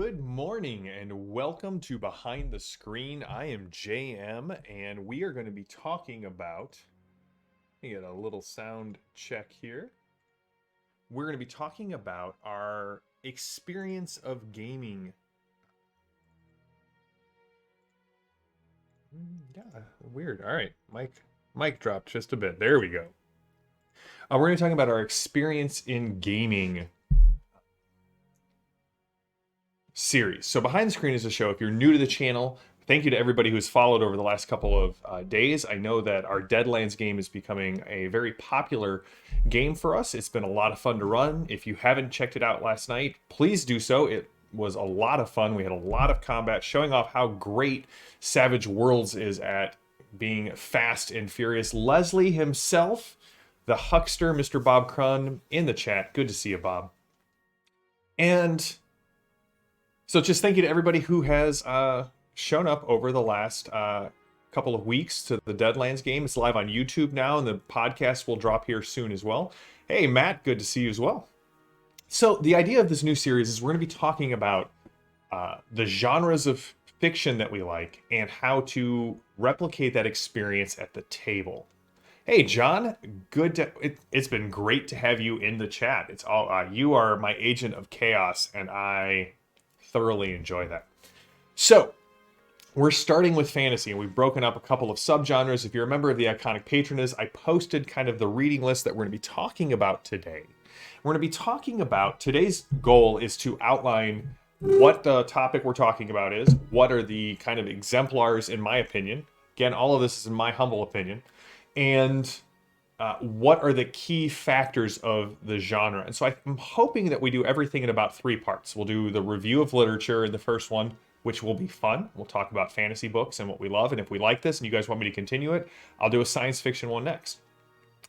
Good morning and welcome to Behind the Screen. I am JM and we are going to be talking about, let me get a little sound check here. We're going to be talking about our experience of gaming. Yeah, weird. All right, mic dropped just a bit. There we go. We're going to talk about our experience in gaming series. So Behind the Screen is a show. If you're new to the channel, thank you to everybody who's followed over the last couple of days. I know that our Deadlands game is becoming a very popular game for us. It's been a lot of fun to run. If you haven't checked it out last night, please do so. It was a lot of fun. We had a lot of combat, showing off how great Savage Worlds is at being fast and furious. Leslie himself, the huckster, Mr. Bob Crun, in the chat. Good to see you, Bob. And so just thank you to everybody who has shown up over the last couple of weeks to the Deadlands game. It's live on YouTube now, and the podcast will drop here soon as well. Hey, Matt, good to see you as well. So the idea of this new series is we're going to be talking about the genres of fiction that we like and how to replicate that experience at the table. Hey, John, it's been great to have you in the chat. It's all you are my agent of chaos, and I thoroughly enjoy that. So we're starting with fantasy, and we've broken up a couple of subgenres. If you're a member of the Iconic Patroness, I posted kind of the reading list that we're going to be talking about today. We're going to be talking about, today's goal is to outline what the topic we're talking about is, what are the kind of exemplars in my opinion. Again, all of this is in my humble opinion. And what are the key factors of the genre? And so I'm hoping that we do everything in about 3 parts. We'll do the review of literature in the first one, which will be fun. We'll talk about fantasy books and what we love. And if we like this and you guys want me to continue it, I'll do a science fiction one next.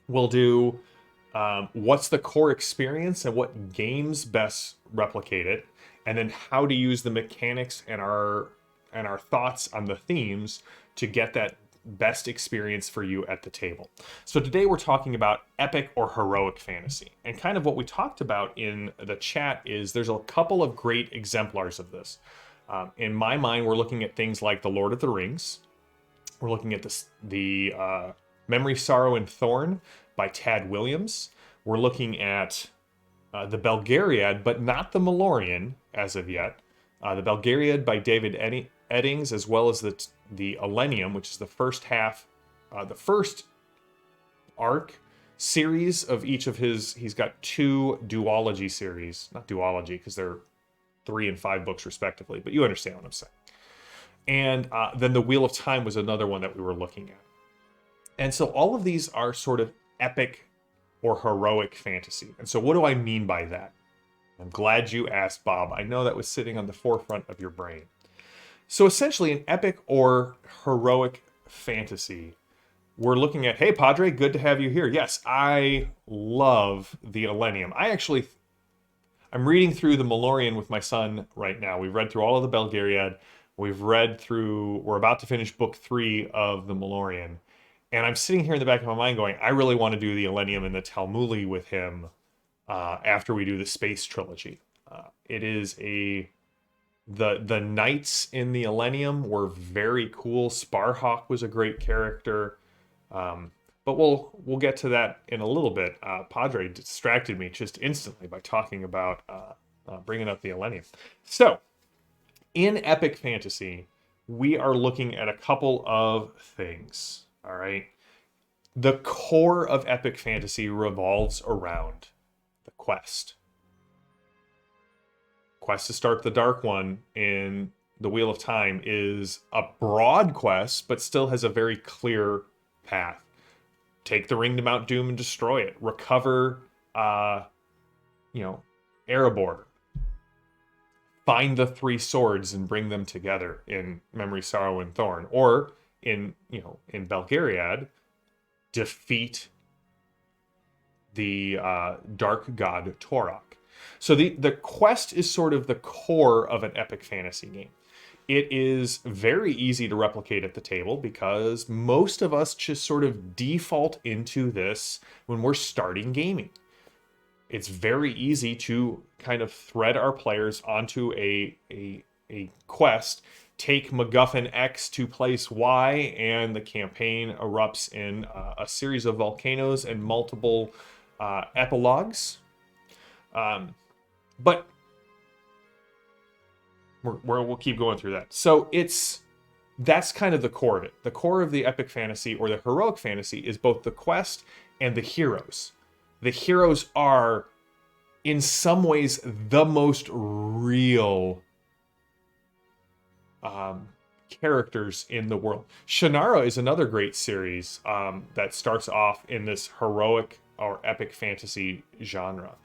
We'll do what's the core experience and what games best replicate it. And then how to use the mechanics and our thoughts on the themes to get that best experience for you at the table. So today we're talking about epic or heroic fantasy. And kind of what we talked about in the chat is there's a couple of great exemplars of this. In my mind, we're looking at things like The Lord of the Rings. We're looking at the Memory, Sorrow, and Thorn by Tad Williams. We're looking at the Belgariad, but not the Malorian as of yet. The Belgariad by David Eddings, as well as the Elenium, which is the first half, the first arc series of each of he's got 2 duology series, not duology because they're 3 and 5 books respectively, but you understand what I'm saying. And then the Wheel of Time was another one that we were looking at. And so all of these are sort of epic or heroic fantasy. And so what do I mean by that? I'm glad you asked, Bob. I know that was sitting on the forefront of your brain. So essentially, an epic or heroic fantasy, we're looking at, hey, Padre, good to have you here. Yes, I love the Elenium. I'm reading through the Malorian with my son right now. We've read through all of the Belgariad. We're about to finish book 3 of the Malorian. And I'm sitting here in the back of my mind going, I really want to do the Elenium and the Talmuli with him after we do the Space Trilogy. It is the knights in the Elenium were very cool. Sparhawk was a great character. But we'll get to that in a little bit. Padre distracted me just instantly by talking about bringing up the Elenium. So, in epic fantasy, we are looking at a couple of things. All right. The core of epic fantasy revolves around the quest. Quest to start the Dark One in the Wheel of Time is a broad quest, but still has a very clear path. Take the ring to Mount Doom and destroy it. Recover, Erebor. Find the 3 swords and bring them together in Memory, Sorrow, and Thorn. Or in Belgariad, defeat the dark god Torok. So the quest is sort of the core of an epic fantasy game. It is very easy to replicate at the table because most of us just sort of default into this when we're starting gaming. it's very easy to kind of thread our players onto a quest, take MacGuffin X to place Y, and the campaign erupts in a series of volcanoes and multiple epilogues. But we'll keep going through that. So that's kind of the core of it. The core of the epic fantasy or the heroic fantasy is both the quest and the heroes. The heroes are, in some ways, the most real characters in the world. Shinara is another great series that starts off in this heroic or epic fantasy genre.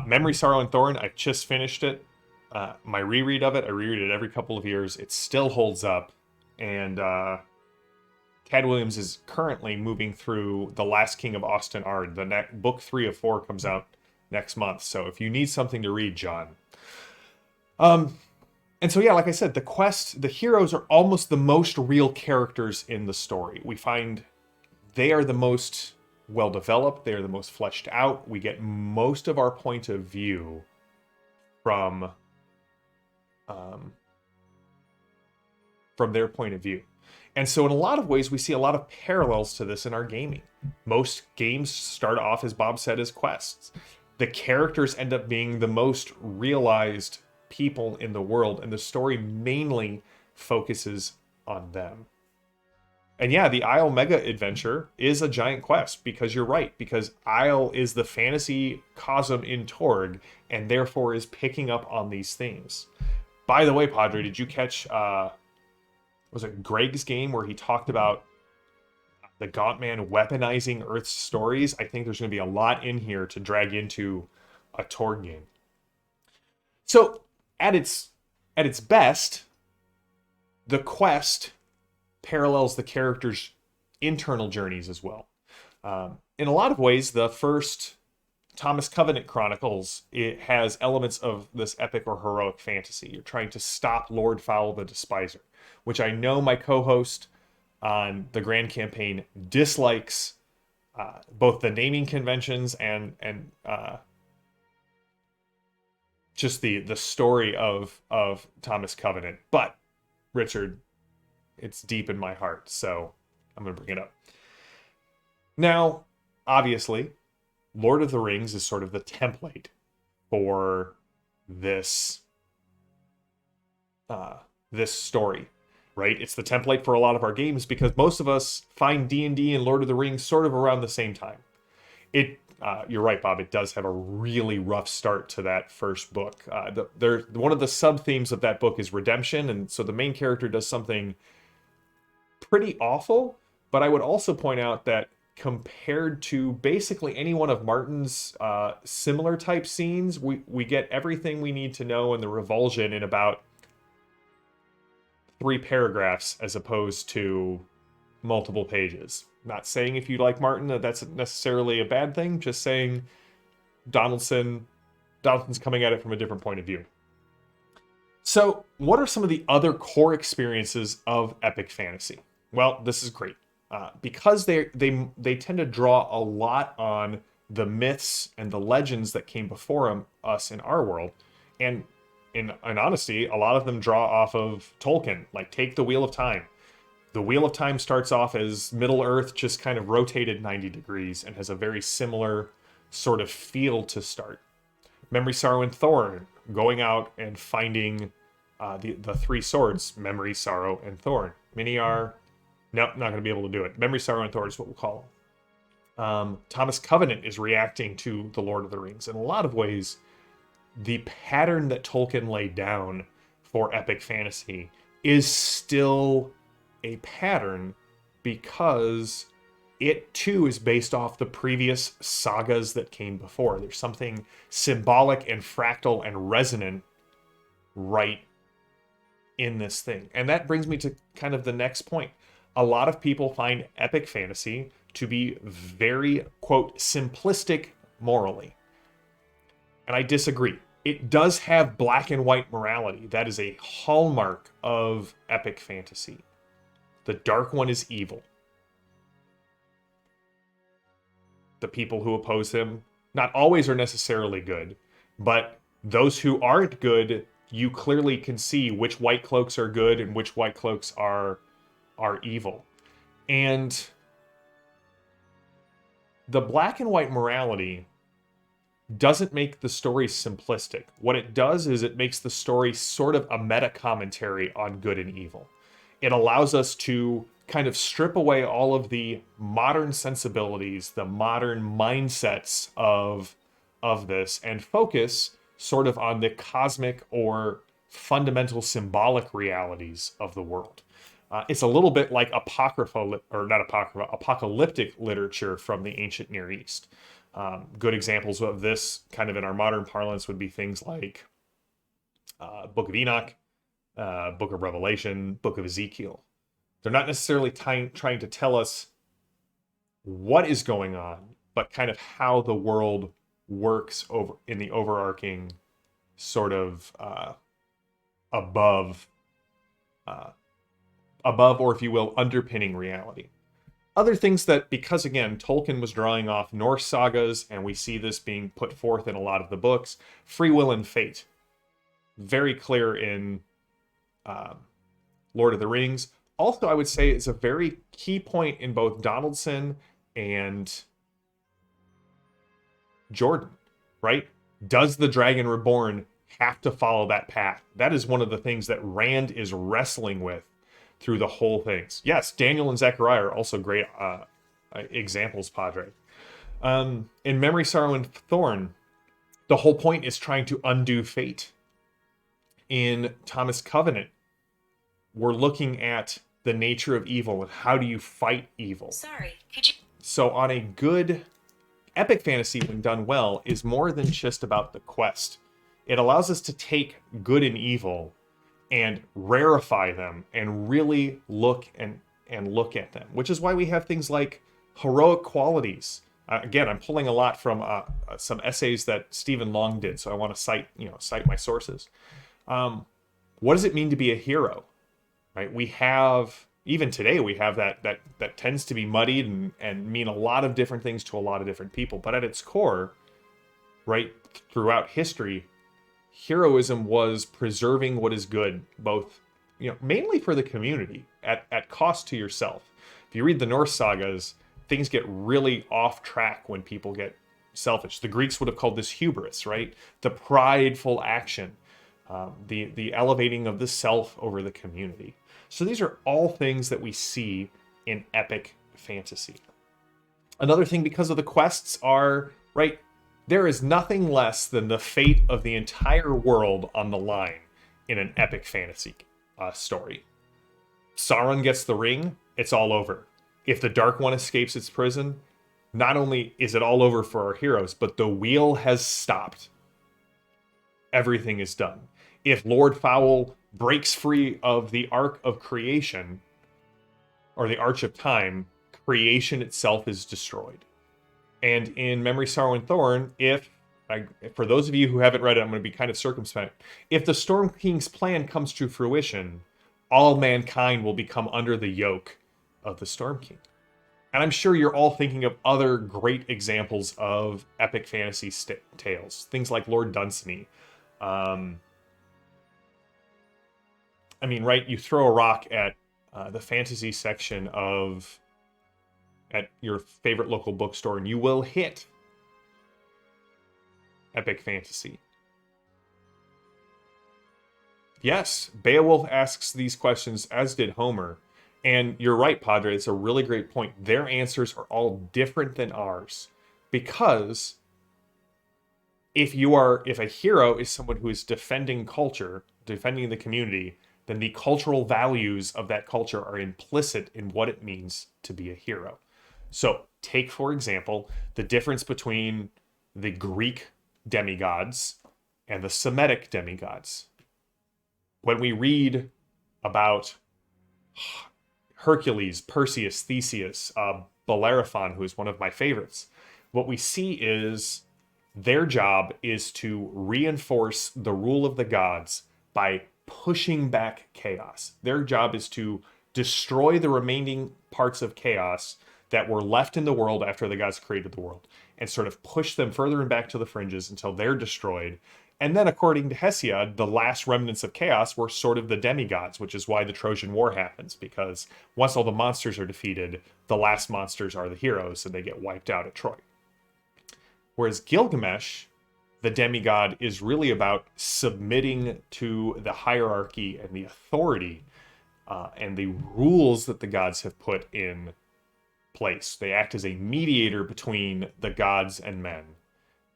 Memory, Sorrow, and Thorn, I just finished it. My reread of it, I reread it every couple of years. It still holds up. And Tad Williams is currently moving through The Last King of Austin Ard. Book 3 of 4 comes out next month. So if you need something to read, John. And so, yeah, like I said, the heroes are almost the most real characters in the story. We find they are the most well-developed. They are the most fleshed out. We get most of our point of view from their point of view. And so in a lot of ways, we see a lot of parallels to this in our gaming. Most games start off, as Bob said, as quests. The characters end up being the most realized people in the world, and the story mainly focuses on them. And yeah, the Isle Mega Adventure is a giant quest, because you're right, because Isle is the fantasy cosm in Torg, and therefore is picking up on these themes. By the way, Padre, did you catch, was it Greg's game where he talked about the Gauntman weaponizing Earth's stories? I think there's going to be a lot in here to drag into a Torg game. So, at its best, the quest parallels the characters' internal journeys as well. In a lot of ways, the first Thomas Covenant Chronicles, it has elements of this epic or heroic fantasy. You're trying to stop Lord Fowl the Despiser, which I know my co-host on the Grand Campaign dislikes both the naming conventions and just the story of Thomas Covenant. But, Richard, it's deep in my heart, so I'm going to bring it up. Now, obviously, Lord of the Rings is sort of the template for this this story, right? It's the template for a lot of our games because most of us find D&D and Lord of the Rings sort of around the same time. You're right, Bob. It does have a really rough start to that first book. One of the sub-themes of that book is redemption, and so the main character does something pretty awful. But I would also point out that compared to basically any one of Martin's similar type scenes, we get everything we need to know in the revulsion in about 3 paragraphs as opposed to multiple pages. Not saying if you like Martin that that's necessarily a bad thing, just saying Donaldson's coming at it from a different point of view. So, what are some of the other core experiences of epic fantasy? Well, this is great. Because they tend to draw a lot on the myths and the legends that came before us in our world. And in honesty, a lot of them draw off of Tolkien. Like, take the Wheel of Time. The Wheel of Time starts off as Middle Earth just kind of rotated 90 degrees and has a very similar sort of feel to start. Memory, Sorrow, and Thorn, going out and finding the 3 swords, Memory, Sorrow, and Thorn. Many are, nope, not going to be able to do it. Memory, Sorrow, and Thorn is what we'll call them. Thomas Covenant is reacting to The Lord of the Rings. In a lot of ways, the pattern that Tolkien laid down for epic fantasy is still a pattern because it too is based off the previous sagas that came before. There's something symbolic and fractal and resonant right in this thing. And that brings me to kind of the next point. A lot of people find epic fantasy to be very, quote, simplistic morally. And I disagree. It does have black and white morality. That is a hallmark of epic fantasy. The Dark One is evil. The people who oppose him not always are necessarily good, but those who aren't good, you clearly can see which white cloaks are good and which white cloaks are evil. And the black and white morality doesn't make the story simplistic. What it does is it makes the story sort of a meta commentary on good and evil. It allows us to kind of strip away all of the modern sensibilities, the modern mindsets of this, and focus sort of on the cosmic or fundamental symbolic realities of the world. It's a little bit like apocalyptic literature from the ancient Near East. Good examples of this, kind of in our modern parlance, would be things like Book of Enoch, Book of Revelation, Book of Ezekiel. They're not necessarily trying to tell us what is going on, but kind of how the world works over in the overarching sort of above, or if you will, underpinning reality. Other things that, because again, Tolkien was drawing off Norse sagas, and we see this being put forth in a lot of the books, free will and fate. Very clear in Lord of the Rings. Also, I would say it's a very key point in both Donaldson and Jordan, right? Does the Dragon Reborn have to follow that path? That is one of the things that Rand is wrestling with through the whole things. Yes, Daniel and Zechariah are also great examples, Padre. In Memory, Sorrow, and Thorn, the whole point is trying to undo fate. In Thomas Covenant, we're looking at the nature of evil and how do you fight evil. Sorry, could you... So on a good epic fantasy, when done well, is more than just about the quest. It allows us to take good and evil and rarefy them and really look look at them, which is why we have things like heroic qualities. Again, I'm pulling a lot from some essays that Stephen Long did, so I want to cite my sources. What does it mean to be a hero? Right? We have, even today, we have that tends to be muddied and mean a lot of different things to a lot of different people. But at its core, right, throughout history, heroism was preserving what is good, both, mainly for the community, at cost to yourself. If you read the Norse sagas, things get really off track when people get selfish. The Greeks would have called this hubris, right? The prideful action, the elevating of the self over the community. So these are all things that we see in epic fantasy. Another thing, because of the quests are, right, there is nothing less than the fate of the entire world on the line in an epic fantasy story. Sauron gets the ring, it's all over. If the Dark One escapes its prison, not only is it all over for our heroes, but the wheel has stopped. Everything is done. If Lord Fowl breaks free of the Ark of Creation, or the Arch of Time, creation itself is destroyed. And in Memory, Sorrow, and Thorn, for those of you who haven't read it, I'm going to be kind of circumspect. If the Storm King's plan comes to fruition, all mankind will become under the yoke of the Storm King. And I'm sure you're all thinking of other great examples of epic fantasy tales. Things like Lord Dunsany. Right, you throw a rock at the fantasy section at your favorite local bookstore and you will hit epic fantasy. Yes, Beowulf asks these questions, as did Homer. And you're right, Padre, it's a really great point. Their answers are all different than ours. Because if a hero is someone who is defending culture, defending the community, then the cultural values of that culture are implicit in what it means to be a hero. So take, for example, the difference between the Greek demigods and the Semitic demigods. When we read about Hercules, Perseus, Theseus, Bellerophon, who is one of my favorites, what we see is their job is to reinforce the rule of the gods by pushing back chaos. Their job is to destroy the remaining parts of chaos that were left in the world after the gods created the world, and sort of push them further and back to the fringes until they're destroyed. And then, according to Hesiod, the last remnants of chaos were sort of the demigods, which is why the Trojan War happens, because once all the monsters are defeated, the last monsters are the heroes, and they get wiped out at Troy. Whereas Gilgamesh, the demigod, is really about submitting to the hierarchy and the authority and the rules that the gods have put in place. They act as a mediator between the gods and men,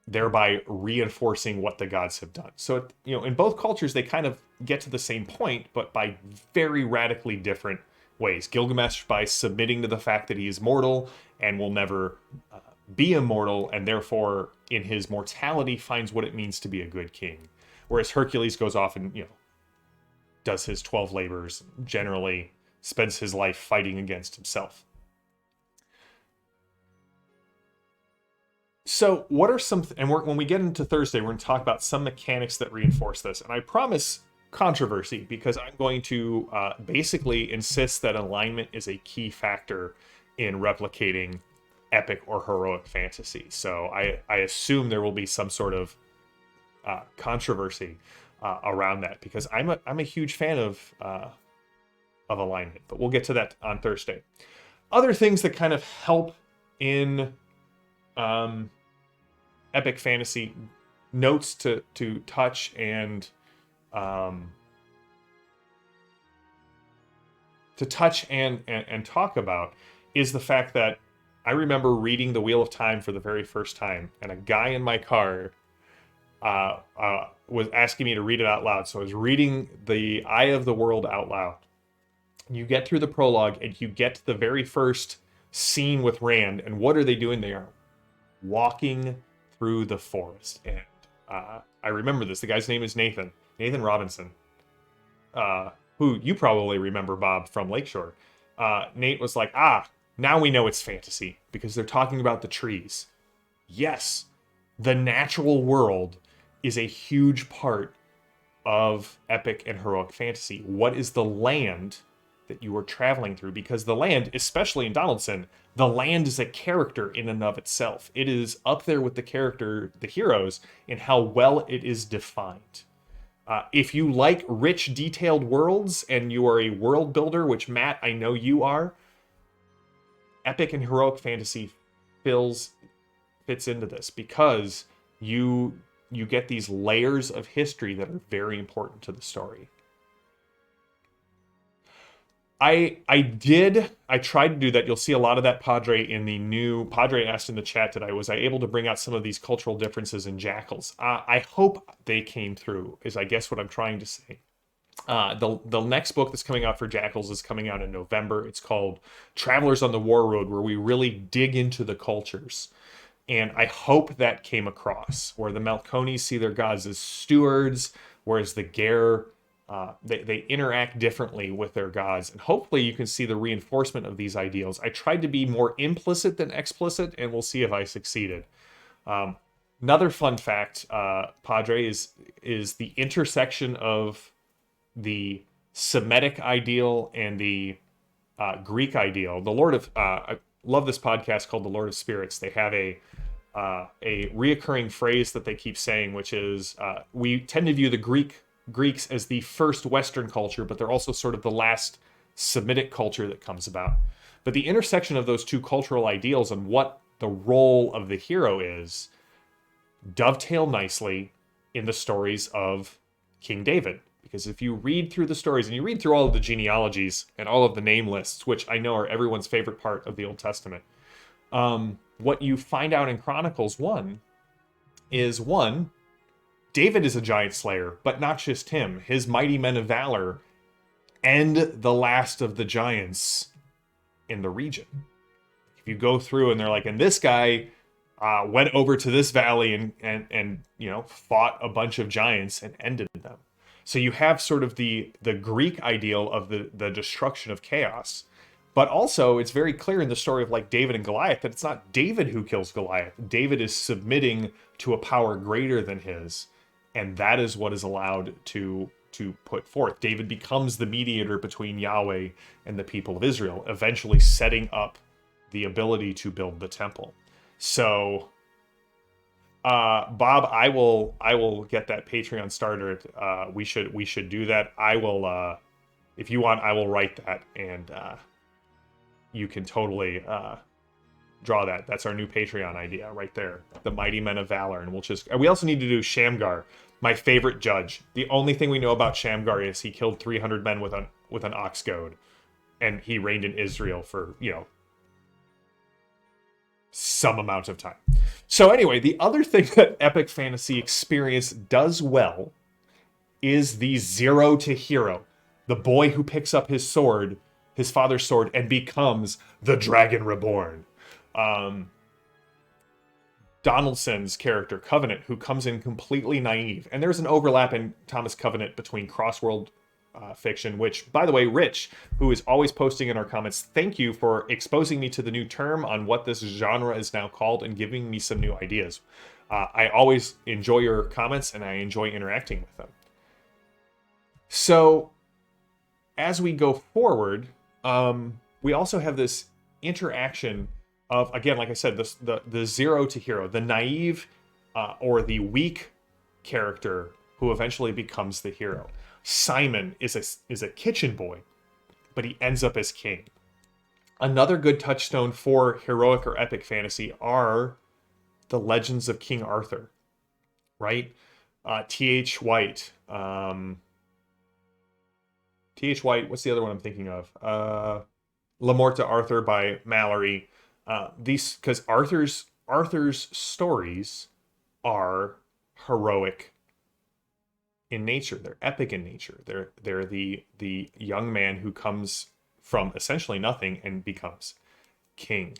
thereby reinforcing what the gods have done. So, in both cultures, they kind of get to the same point, but by very radically different ways. Gilgamesh by submitting to the fact that he is mortal and will never be immortal, and therefore, in his mortality, finds what it means to be a good king. Whereas Hercules goes off and, does his 12 labors, generally spends his life fighting against himself. So what are some, when we get into Thursday, we're going to talk about some mechanics that reinforce this. And I promise controversy, because I'm going to basically insist that alignment is a key factor in replicating epic or heroic fantasy. So I assume there will be some sort of controversy around that, because I'm a huge fan of alignment. But we'll get to that on Thursday. Other things that kind of help in epic fantasy, notes to touch and talk about, is the fact that I remember reading The Wheel of Time for the very first time, and a guy in my car was asking me to read it out loud. So I was reading The Eye of the World out loud. You get through the prologue, and you get to the very first scene with Rand, and what are they doing? They are walking through the forest. And I remember this. The guy's name is Nathan Robinson, who you probably remember, Bob, from Lakeshore. Nate was like, now we know it's fantasy, because they're talking about the trees. Yes, the natural world is a huge part of epic and heroic fantasy. What is the land that you are traveling through? Because the land, especially in Donaldson, the land is a character in and of itself. It is up there with the heroes, in how well it is defined. If you like rich, detailed worlds, and you are a world builder, which, Matt, I know you are, epic and heroic fantasy fits into this, because you get these layers of history that are very important to the story. I tried to do that. You'll see a lot of that, Padre, in the new... Padre asked in the chat today, was I able to bring out some of these cultural differences in Jackals? I hope they came through, is I guess what I'm trying to say. The next book that's coming out for Jackals is coming out in November. It's called Travelers on the War Road, where we really dig into the cultures. And I hope that came across, where the Melkonis see their gods as stewards, whereas the Ger... they interact differently with their gods, and hopefully you can see the reinforcement of these ideals. I tried to be more implicit than explicit, and we'll see if I succeeded. Another fun fact, Padre, is the intersection of the Semitic ideal and the Greek ideal. The Lord of I love this podcast called The Lord of Spirits. They have a reoccurring phrase that they keep saying, which is we tend to view the Greeks as the first Western culture, but they're also sort of the last Semitic culture that comes about. But the intersection of those two cultural ideals and what the role of the hero is dovetail nicely in the stories of King David. Because if you read through the stories, and you read through all of the genealogies and all of the name lists, which I know are everyone's favorite part of the Old Testament, what you find out in Chronicles 1 is, David is a giant slayer, but not just him. His mighty men of valor end the last of the giants in the region. If you go through and they're like, and this guy went over to this valley and fought a bunch of giants and ended them. So you have sort of the Greek ideal of the destruction of chaos. But also, it's very clear in the story of like David and Goliath that it's not David who kills Goliath. David is submitting to a power greater than his. And that is what is allowed to put forth. David becomes the mediator between Yahweh and the people of Israel, eventually setting up the ability to build the temple. So, Bob, I will get that Patreon started. We should do that. I will, if you want, I will write that, and you can totally draw that. That's our new Patreon idea right there. The Mighty Men of Valor. And we also need to do Shamgar, my favorite judge. The only thing we know about Shamgar is he killed 300 men with an ox goad, and he reigned in Israel for, some amount of time. So anyway, the other thing that Epic Fantasy Experience does well is the zero to hero. The boy who picks up his sword, his father's sword, and becomes the Dragon Reborn. Donaldson's character, Covenant, who comes in completely naive. And there's an overlap in Thomas Covenant between Crossworld fiction, which, by the way, Rich, who is always posting in our comments, thank you for exposing me to the new term on what this genre is now called and giving me some new ideas. I always enjoy your comments, and I enjoy interacting with them. So, as we go forward, we also have this interaction of, again, like I said, the zero to hero, the naive or the weak character who eventually becomes the hero. Simon is a kitchen boy, but he ends up as king. Another good touchstone for heroic or epic fantasy are the legends of King Arthur, right? T.H. White. T.H. White, what's the other one I'm thinking of? La Morte Arthur by Mallory. Because Arthur's stories are heroic in nature. They're epic in nature. They're the young man who comes from essentially nothing and becomes king.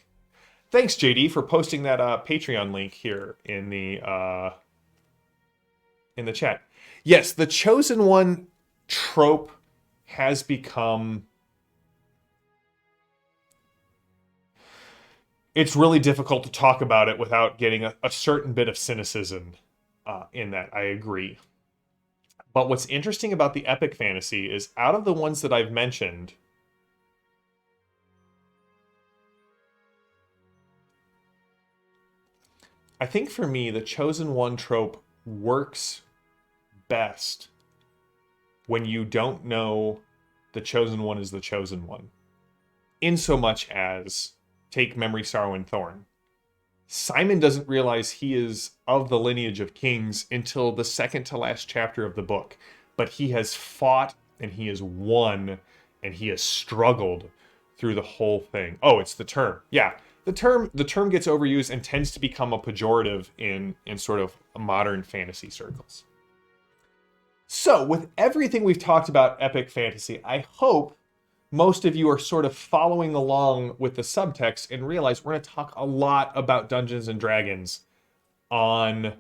Thanks, JD, for posting that Patreon link here in the chat. Yes, the Chosen One trope has become... It's really difficult to talk about it without getting a certain bit of cynicism in that. I agree. But what's interesting about the epic fantasy is, out of the ones that I've mentioned, I think for me, the Chosen One trope works best when you don't know the Chosen One is the Chosen One. In so much as, take Memory, Sorrow, and Thorn. Simon doesn't realize he is of the lineage of kings until the second to last chapter of the book. But he has fought, and he has won, and he has struggled through the whole thing. Oh, it's the term. Yeah, the term gets overused and tends to become a pejorative in sort of modern fantasy circles. So, with everything we've talked about epic fantasy, I hope most of you are sort of following along with the subtext and realize we're going to talk a lot about Dungeons and Dragons on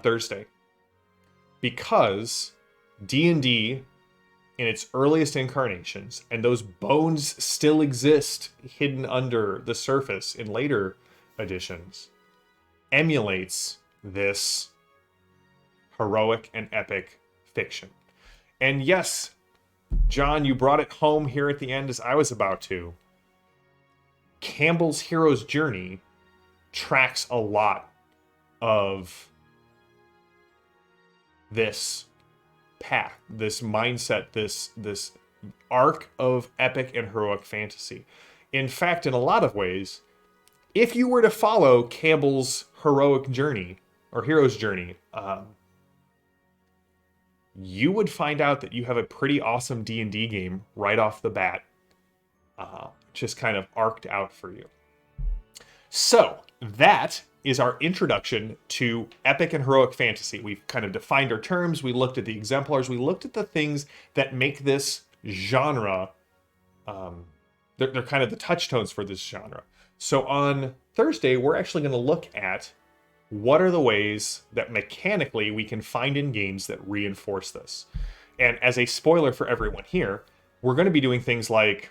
Thursday. Because D&D in its earliest incarnations, and those bones still exist hidden under the surface in later editions, emulates this heroic and epic fiction. And yes, John, you brought it home here at the end as I was about to. Campbell's hero's journey tracks a lot of this path, this mindset, this arc of epic and heroic fantasy. In fact, in a lot of ways, if you were to follow Campbell's heroic journey, or hero's journey, you would find out that you have a pretty awesome D&D game right off the bat, just kind of arced out for you. So, that is our introduction to epic and heroic fantasy. We've kind of defined our terms, we looked at the exemplars, we looked at the things that make this genre, they're kind of the touchstones for this genre. So on Thursday, we're actually going to look at what are the ways that mechanically we can find in games that reinforce this. And as a spoiler for everyone here, we're going to be doing things like,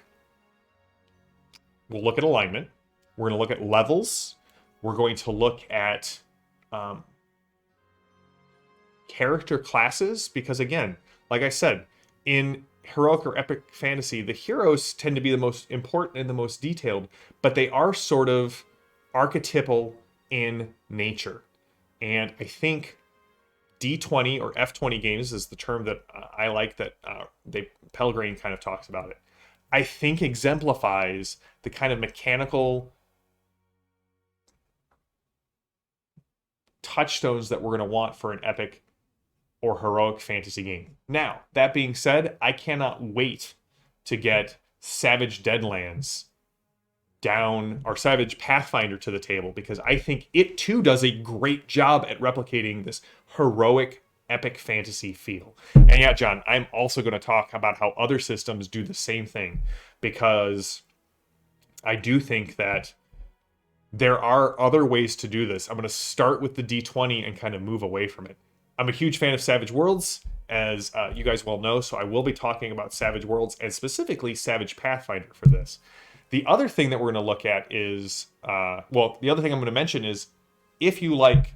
we'll look at alignment, we're going to look at levels, we're going to look at character classes, because again, like I said, in heroic or epic fantasy, the heroes tend to be the most important and the most detailed, but they are sort of archetypal in nature. And I think D20 or F20 games is the term that I like, that Pelgrane kind of talks about it. I think exemplifies the kind of mechanical touchstones that we're going to want for an epic or heroic fantasy game. Now, that being said, I cannot wait to get Savage Deadlands down, or Savage Pathfinder to the table, because I think it too does a great job at replicating this heroic epic fantasy feel. And yeah, John, I'm also going to talk about how other systems do the same thing, because I do think that there are other ways to do this. I'm going to start with the D20 and kind of move away from it. I'm a huge fan of Savage Worlds, as you guys well know, so I will be talking about Savage Worlds and specifically Savage Pathfinder for this. The other thing that we're going to look at is, the other thing I'm going to mention is, if you like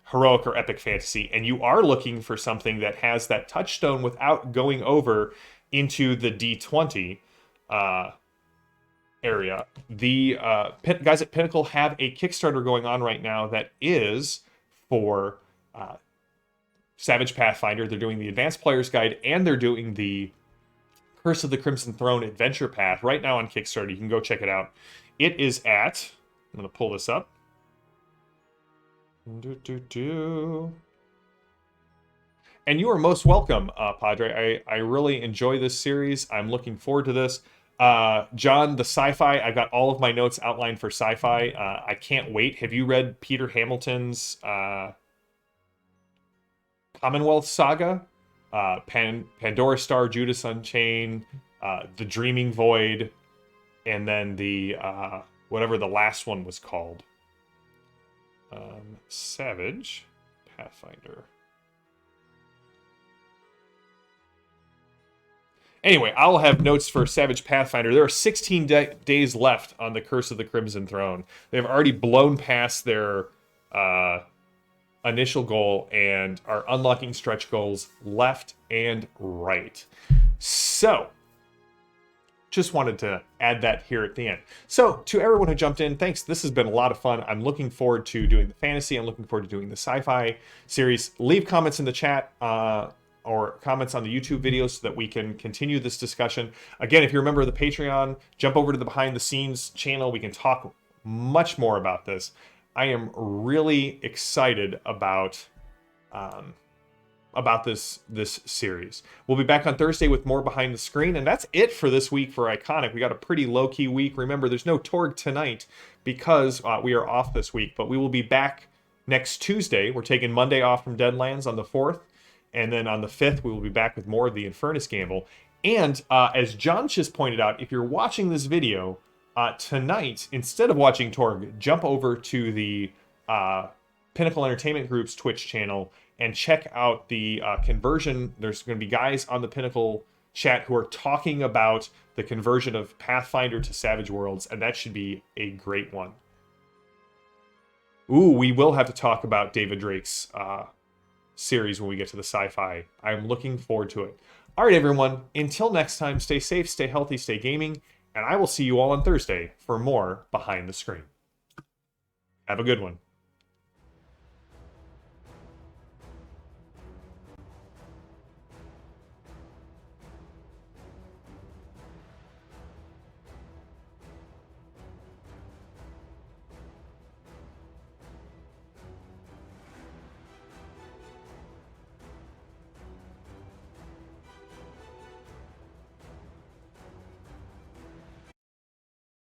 heroic or epic fantasy and you are looking for something that has that touchstone without going over into the D20 area, the guys at Pinnacle have a Kickstarter going on right now that is for Savage Pathfinder. They're doing the Advanced Player's Guide, and they're doing the Curse of the Crimson Throne Adventure Path right now on Kickstarter. You can go check it out. It is at, I'm going to pull this up. And you are most welcome, Padre. I really enjoy this series. I'm looking forward to this. John, the sci-fi, I've got all of my notes outlined for sci-fi. I can't wait. Have you read Peter Hamilton's Commonwealth Saga? Pandora Star, Judas Unchained, The Dreaming Void, and then the whatever the last one was called. Savage Pathfinder. Anyway, I'll have notes for Savage Pathfinder. There are 16 days left on the Curse of the Crimson Throne. They've already blown past their initial goal and are unlocking stretch goals left and right. So, just wanted to add that here at the end. So, to everyone who jumped in, thanks. This has been a lot of fun. I'm looking forward to doing the fantasy. I'm looking forward to doing the sci-fi series. Leave comments in the chat or comments on the YouTube videos so that we can continue this discussion. Again, if you're a member of the Patreon, jump over to the Behind the Scenes channel. We can talk much more about this. I am really excited about this series. We'll be back on Thursday with more Behind the Screen, and that's it for this week for Iconic. We got a pretty low-key week. Remember, there's no Torg tonight because we are off this week, but we will be back next Tuesday. We're taking Monday off from Deadlands on the 4th, and then on the 5th, we will be back with more of the Infernus Gamble. And as John just pointed out, if you're watching this video tonight, instead of watching Torg, jump over to the Pinnacle Entertainment Group's Twitch channel and check out the conversion. There's going to be guys on the Pinnacle chat who are talking about the conversion of Pathfinder to Savage Worlds, and that should be a great one. Ooh, we will have to talk about David Drake's series when we get to the sci-fi. I'm looking forward to it. All right, everyone. Until next time, stay safe, stay healthy, stay gaming, and I will see you all on Thursday for more Behind the Screen. Have a good one.